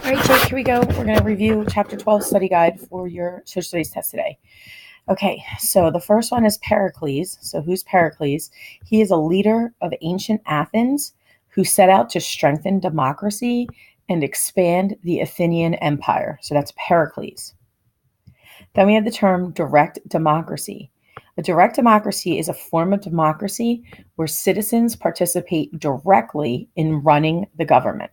All right, Jake, here we go. We're going to review Chapter 12 study guide for your social studies test today. Okay, so the first one is Pericles. So who's Pericles? He is a leader of ancient Athens who set out to strengthen democracy and expand the Athenian Empire. So that's Pericles. Then we have the term direct democracy. A direct democracy is a form of democracy where citizens participate directly in running the government.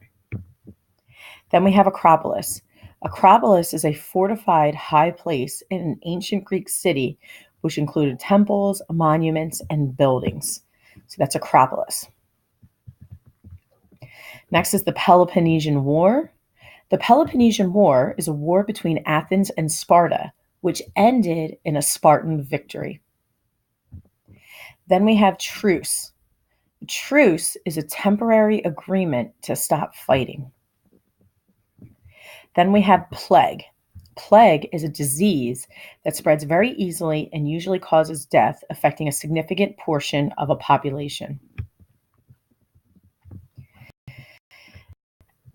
Then we have Acropolis. Acropolis is a fortified high place in an ancient Greek city, which included temples, monuments, and buildings. So that's Acropolis. Next is the Peloponnesian War. The Peloponnesian War is a war between Athens and Sparta, which ended in a Spartan victory. Then we have truce. Truce is a temporary agreement to stop fighting. Then we have plague. Plague is a disease that spreads very easily and usually causes death, affecting a significant portion of a population.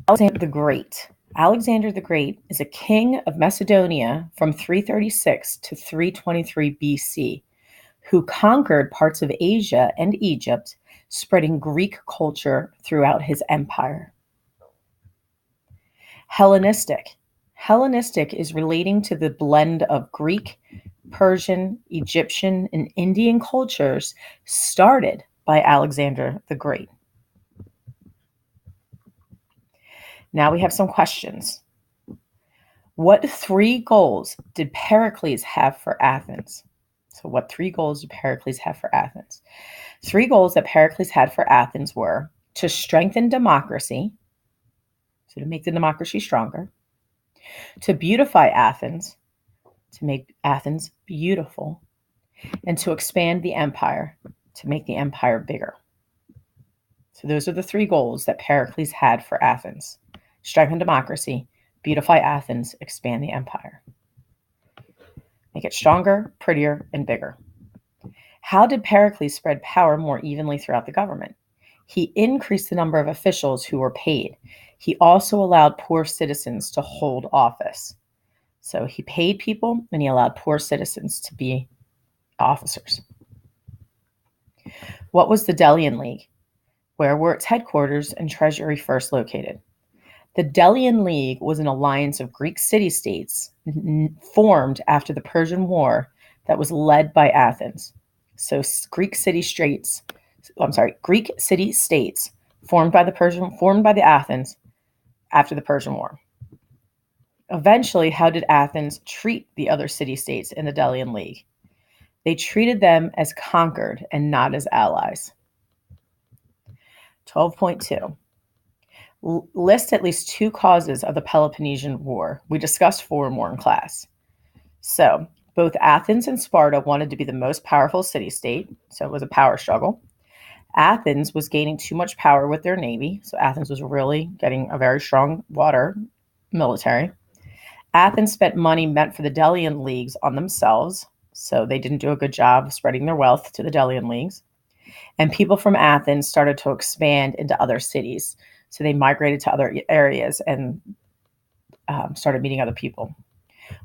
Alexander the Great. Alexander the Great is a king of Macedonia from 336 to 323 BC, who conquered parts of Asia and Egypt, spreading Greek culture throughout his empire. Hellenistic. Hellenistic is relating to the blend of Greek, Persian, Egyptian, and Indian cultures started by Alexander the Great. Now we have some questions. What three goals did Pericles have for Athens? So what three goals did Pericles have for Athens? Three goals that Pericles had for Athens were to strengthen democracy, so to make the democracy stronger, to beautify Athens, to make Athens beautiful, and to expand the empire, to make the empire bigger. So those are the three goals that Pericles had for Athens: strengthen democracy, beautify Athens, expand the empire. Make it stronger, prettier, and bigger. How did Pericles spread power more evenly throughout the government? He increased the number of officials who were paid. He also allowed poor citizens to hold office. So he paid people and he allowed poor citizens to be officers. What was the Delian League? Where were its headquarters and treasury first located? The Delian League was an alliance of Greek city-states formed after the Persian War that was led by Athens. So Greek city-states formed by the Athens after the Persian War. Eventually, how did Athens treat the other city-states in the Delian League? They treated them as conquered and not as allies. 12.2. List at least two causes of the Peloponnesian War. We discussed four more in class. So both Athens and Sparta wanted to be the most powerful city-state, so it was a power struggle. Athens was gaining too much power with their navy, so Athens was really getting a very strong water military. Athens spent money meant for the Delian Leagues on themselves, so they didn't do a good job of spreading their wealth to the Delian Leagues. And people from Athens started to expand into other cities, so they migrated to other areas and started meeting other people.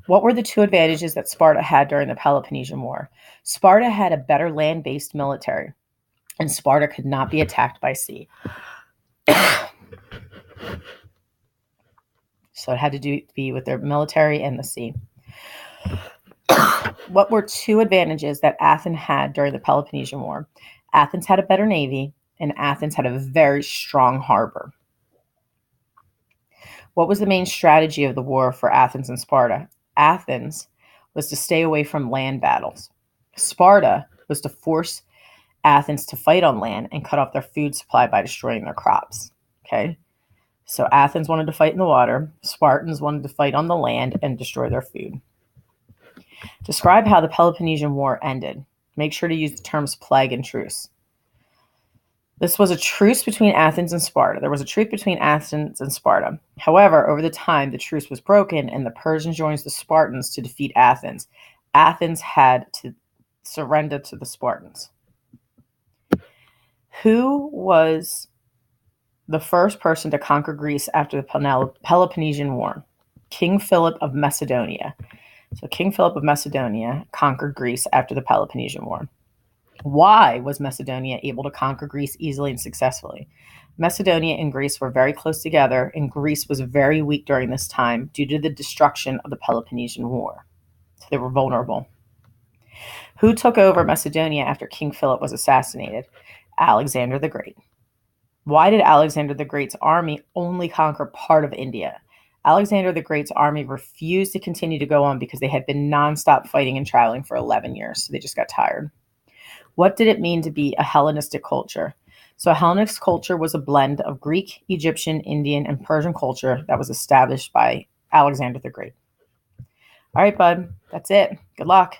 What were the two advantages that Sparta had during the Peloponnesian War? Sparta had a better land-based military, and Sparta could not be attacked by sea. So it had to be with their military and the sea. What were two advantages that Athens had during the Peloponnesian War? Athens had a better navy, and Athens had a very strong harbor. What was the main strategy of the war for Athens and Sparta? Athens was to stay away from land battles. Sparta was to force Athens to fight on land and cut off their food supply by destroying their crops. Okay? So Athens wanted to fight in the water. Spartans wanted to fight on the land and destroy their food. Describe how the Peloponnesian War ended. Make sure to use the terms plague and truce. This was a truce between Athens and Sparta. There was a truce between Athens and Sparta. However, over the time, the truce was broken and the Persians joined the Spartans to defeat Athens. Athens had to surrender to the Spartans. Who was the first person to conquer Greece after the Peloponnesian War? King Philip of Macedonia. So King Philip of Macedonia conquered Greece after the Peloponnesian War. Why was Macedonia able to conquer Greece easily and successfully? Macedonia and Greece were very close together, and Greece was very weak during this time due to the destruction of the Peloponnesian War. So they were vulnerable. Who took over Macedonia after King Philip was assassinated? Alexander the Great. Why did Alexander the Great's army only conquer part of India? Alexander the Great's army refused to continue to go on because they had been nonstop fighting and traveling for 11 years, so they just got tired. What did it mean to be a Hellenistic culture? So a Hellenistic culture was a blend of Greek, Egyptian, Indian, and Persian culture that was established by Alexander the Great. All right, bud, that's it. Good luck.